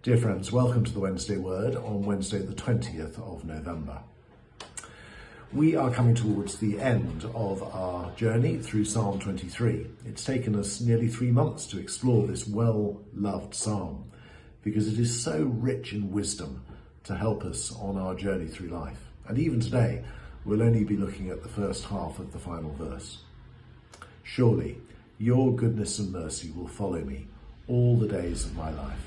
Dear friends, welcome to the Wednesday Word on Wednesday the 20th of November. We are coming towards the end of our journey through Psalm 23. It's taken us nearly 3 months to explore this well-loved psalm because it is so rich in wisdom to help us on our journey through life. And even today, we'll only be looking at the first half of the final verse. Surely your goodness and mercy will follow me all the days of my life.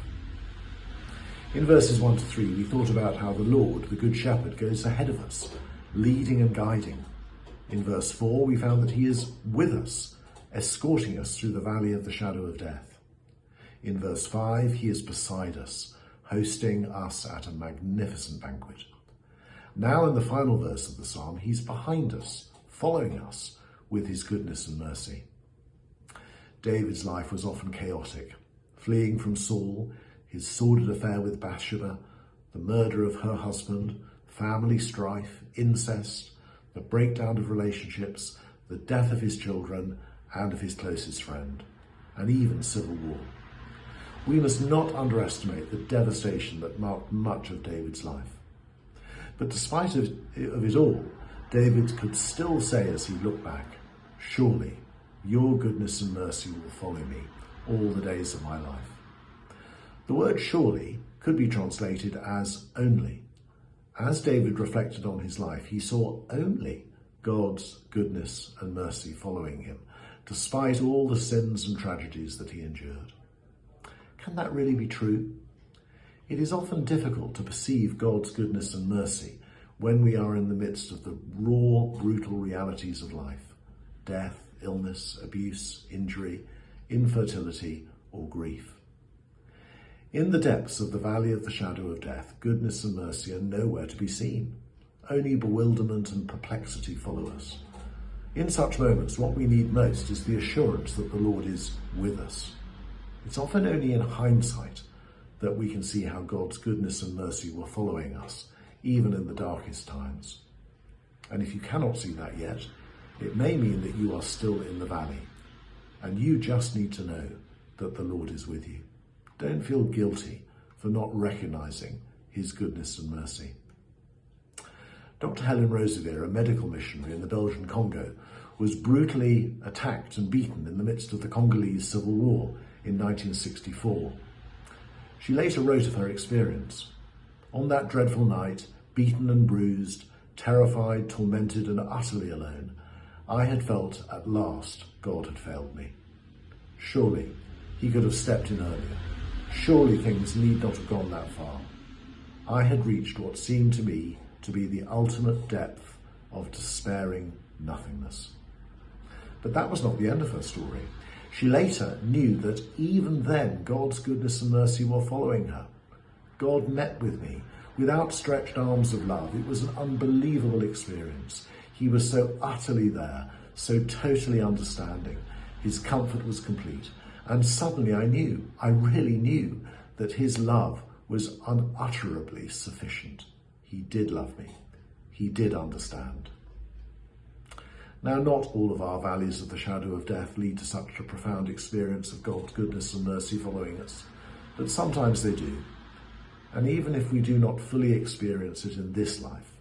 In verses 1 to 3, we thought about how the Lord, the Good Shepherd, goes ahead of us, leading and guiding. In verse 4, we found that he is with us, escorting us through the valley of the shadow of death. In verse 5, he is beside us, hosting us at a magnificent banquet. Now in the final verse of the psalm, he's behind us, following us with his goodness and mercy. David's life was often chaotic, fleeing from Saul, his sordid affair with Bathsheba, the murder of her husband, family strife, incest, the breakdown of relationships, the death of his children and of his closest friend, and even civil war. We must not underestimate the devastation that marked much of David's life. But despite of it all, David could still say as he looked back, "Surely your goodness and mercy will follow me all the days of my life." The word surely could be translated as only. As David reflected on his life, he saw only God's goodness and mercy following him, despite all the sins and tragedies that he endured. Can that really be true? It is often difficult to perceive God's goodness and mercy when we are in the midst of the raw, brutal realities of life: death, illness, abuse, injury, infertility, or grief. In the depths of the valley of the shadow of death, goodness and mercy are nowhere to be seen. Only bewilderment and perplexity follow us. In such moments, what we need most is the assurance that the Lord is with us. It's often only in hindsight that we can see how God's goodness and mercy were following us, even in the darkest times. And if you cannot see that yet, it may mean that you are still in the valley, and you just need to know that the Lord is with you. Don't feel guilty for not recognizing his goodness and mercy. Dr. Helen Roseveare, a medical missionary in the Belgian Congo, was brutally attacked and beaten in the midst of the Congolese Civil War in 1964. She later wrote of her experience. "On that dreadful night, beaten and bruised, terrified, tormented and utterly alone, I had felt at last God had failed me. Surely he could have stepped in earlier. Surely things need not have gone that far. I had reached what seemed to me to be the ultimate depth of despairing nothingness." But that was not the end of her story. She later knew that even then God's goodness and mercy were following her. God met with me with outstretched arms of love. It was an unbelievable experience. He was so utterly there, so totally understanding. His comfort was complete. And suddenly I really knew that his love was unutterably sufficient. He did love me. He did understand. Now, not all of our valleys of the shadow of death lead to such a profound experience of God's goodness and mercy following us, but sometimes they do. And even if we do not fully experience it in this life,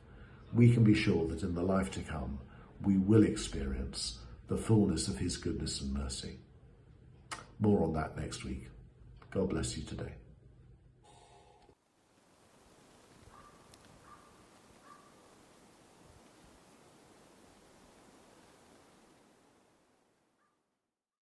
we can be sure that in the life to come, we will experience the fullness of his goodness and mercy. More on that next week. God bless you today.